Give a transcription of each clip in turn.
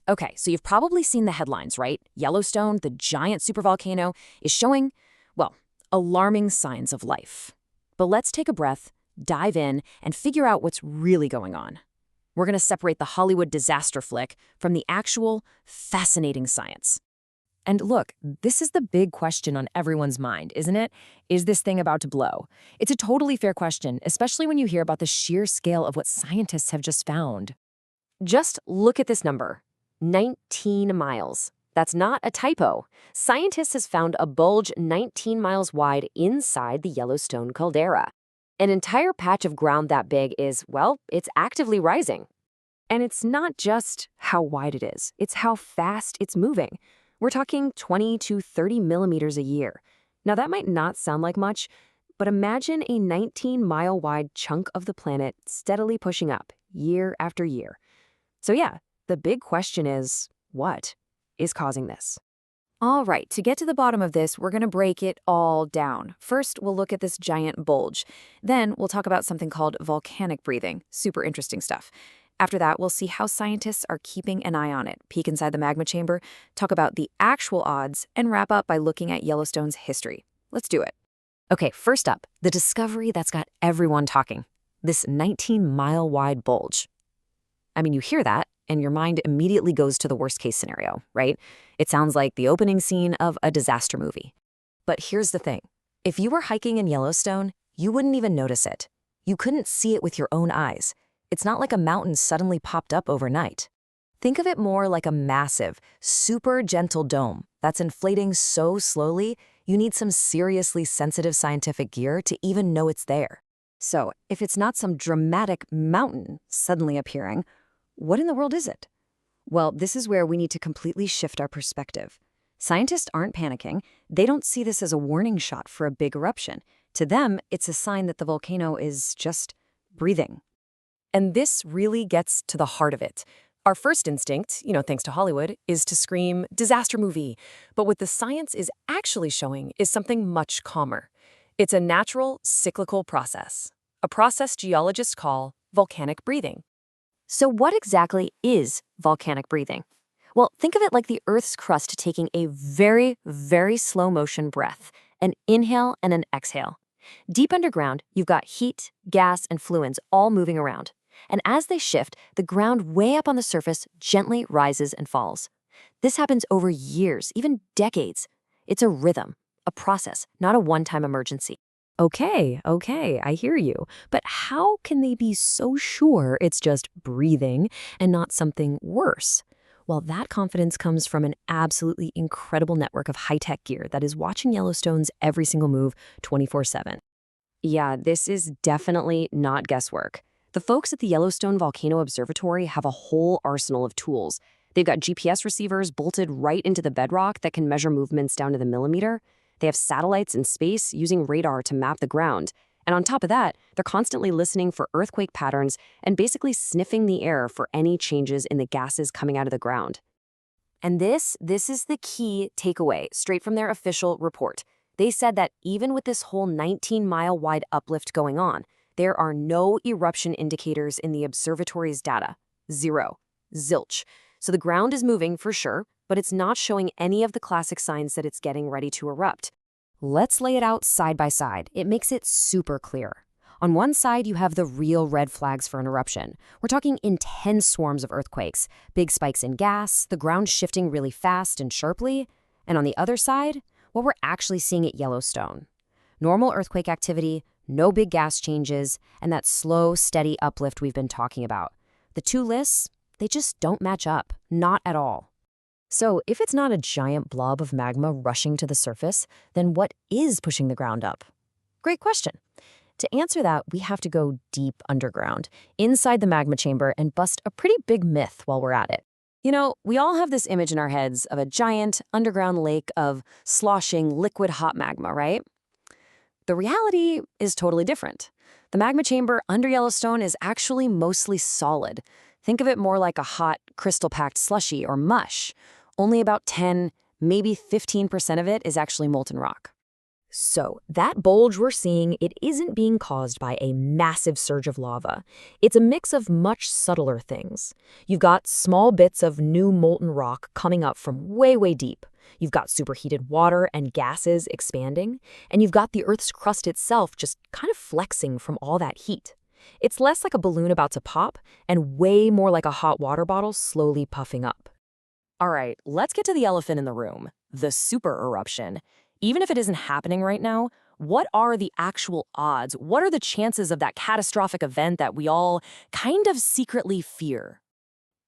Okay, so you've probably seen the headlines, right? Yellowstone, the giant supervolcano, is showing, well, alarming signs of life. But let's take a breath, dive in, and figure out what's really going on. We're going to separate the Hollywood disaster flick from the actual, fascinating science. And look, this is the big question on everyone's mind, isn't it? Is this thing about to blow? It's a totally fair question, especially when you hear about the sheer scale of what scientists have just found. Just look at this number, 19 miles. That's not a typo. Scientists have found a bulge 19 miles wide inside the Yellowstone caldera. An entire patch of ground that big is, well, it's actively rising. And it's not just how wide it is, it's how fast it's moving. We're talking 20 to 30 millimeters a year. Now, that might not sound like much, but imagine a 19-mile-wide chunk of the planet steadily pushing up, year after year. So yeah, the big question is, what is causing this? All right, to get to the bottom of this, we're going to break it all down. First, we'll look at this giant bulge. Then, we'll talk about something called volcanic breathing. Super interesting stuff. After that, we'll see how scientists are keeping an eye on it, peek inside the magma chamber, talk about the actual odds, and wrap up by looking at Yellowstone's history. Let's do it. Okay, first up, the discovery that's got everyone talking. This 19-mile-wide bulge. I mean, you hear that, and your mind immediately goes to the worst-case scenario, right? It sounds like the opening scene of a disaster movie. But here's the thing. If you were hiking in Yellowstone, you wouldn't even notice it. You couldn't see it with your own eyes. It's not like a mountain suddenly popped up overnight. Think of it more like a massive, super gentle dome that's inflating so slowly, you need some seriously sensitive scientific gear to even know it's there. So, if it's not some dramatic mountain suddenly appearing, what in the world is it? Well, this is where we need to completely shift our perspective. Scientists aren't panicking. They don't see this as a warning shot for a big eruption. To them, it's a sign that the volcano is just breathing. And this really gets to the heart of it. Our first instinct, thanks to Hollywood, is to scream, disaster movie. But what the science is actually showing is something much calmer. It's a natural, cyclical process, a process geologists call volcanic breathing. So what exactly is volcanic breathing? Well, think of it like the Earth's crust taking a very, very slow motion breath, an inhale and an exhale. Deep underground, you've got heat, gas, and fluids all moving around. And as they shift, the ground way up on the surface gently rises and falls. This happens over years, even decades. It's a rhythm, a process, not a one-time emergency. Okay, I hear you. But how can they be so sure it's just breathing and not something worse? Well, that confidence comes from an absolutely incredible network of high-tech gear that is watching Yellowstone's every single move 24/7. Yeah, this is definitely not guesswork. The folks at the Yellowstone Volcano Observatory have a whole arsenal of tools. They've got GPS receivers bolted right into the bedrock that can measure movements down to the millimeter. They have satellites in space using radar to map the ground. And on top of that, they're constantly listening for earthquake patterns and basically sniffing the air for any changes in the gases coming out of the ground. And this is the key takeaway, straight from their official report. They said that even with this whole 19-mile-wide uplift going on, there are no eruption indicators in the observatory's data. Zero. Zilch. So the ground is moving for sure, but it's not showing any of the classic signs that it's getting ready to erupt. Let's lay it out side by side. It makes it super clear. On one side, you have the real red flags for an eruption. We're talking intense swarms of earthquakes, big spikes in gas, the ground shifting really fast and sharply. And on the other side, what we're actually seeing at Yellowstone. Normal earthquake activity, no big gas changes, and that slow, steady uplift we've been talking about. The two lists, they just don't match up, not at all. So if it's not a giant blob of magma rushing to the surface, then what is pushing the ground up? Great question. To answer that, we have to go deep underground, inside the magma chamber, and bust a pretty big myth while we're at it. We all have this image in our heads of a giant underground lake of sloshing liquid hot magma, right? The reality is totally different. The magma chamber under Yellowstone is actually mostly solid. Think of it more like a hot, crystal-packed slushy or mush. Only about 10, maybe 15% of it is actually molten rock. So, that bulge we're seeing, it isn't being caused by a massive surge of lava. It's a mix of much subtler things. You've got small bits of new molten rock coming up from way, way deep. You've got superheated water and gases expanding, and you've got the Earth's crust itself just kind of flexing from all that heat. It's less like a balloon about to pop and way more like a hot water bottle slowly puffing up. All right, let's get to the elephant in the room, the super-eruption. Even if it isn't happening right now, what are the actual odds? What are the chances of that catastrophic event that we all kind of secretly fear?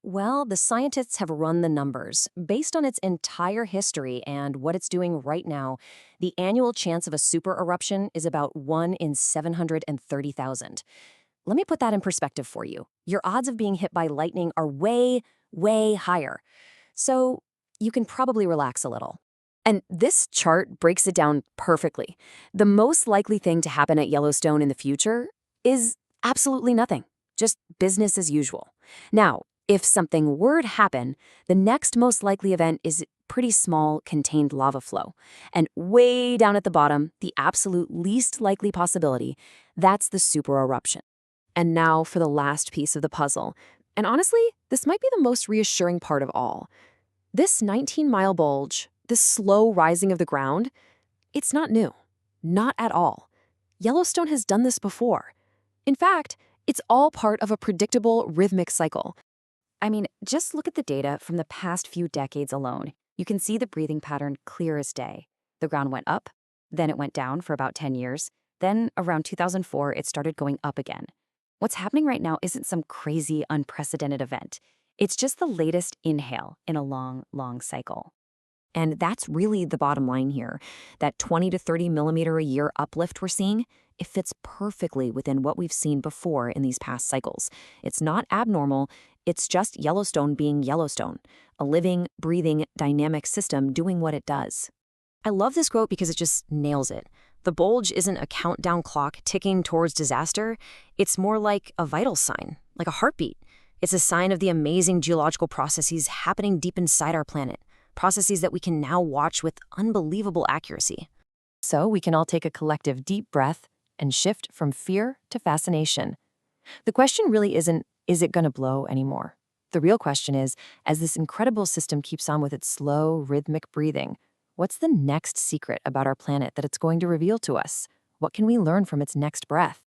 Well, the scientists have run the numbers. Based on its entire history and what it's doing right now, the annual chance of a super-eruption is about 1 in 730,000. Let me put that in perspective for you. Your odds of being hit by lightning are way, way higher. So you can probably relax a little. And this chart breaks it down perfectly. The most likely thing to happen at Yellowstone in the future is absolutely nothing, just business as usual. Now, if something were to happen, the next most likely event is pretty small, contained lava flow. And way down at the bottom, the absolute least likely possibility, that's the super-eruption. And now for the last piece of the puzzle. And honestly, this might be the most reassuring part of all. This 19-mile bulge, this slow rising of the ground, it's not new. Not at all. Yellowstone has done this before. In fact, it's all part of a predictable rhythmic cycle. I mean, just look at the data from the past few decades alone. You can see the breathing pattern clear as day. The ground went up, then it went down for about 10 years. Then, around 2004, it started going up again. What's happening right now isn't some crazy, unprecedented event. It's just the latest inhale in a long, long cycle. And that's really the bottom line here. That 20 to 30 millimeter a year uplift we're seeing, it fits perfectly within what we've seen before in these past cycles. It's not abnormal, it's just Yellowstone being Yellowstone, a living, breathing, dynamic system doing what it does. I love this quote because it just nails it. The bulge isn't a countdown clock ticking towards disaster. It's more like a vital sign, like a heartbeat. It's a sign of the amazing geological processes happening deep inside our planet, processes that we can now watch with unbelievable accuracy. So we can all take a collective deep breath and shift from fear to fascination. The question really isn't, is it going to blow anymore? The real question is, as this incredible system keeps on with its slow, rhythmic breathing, what's the next secret about our planet that it's going to reveal to us? What can we learn from its next breath?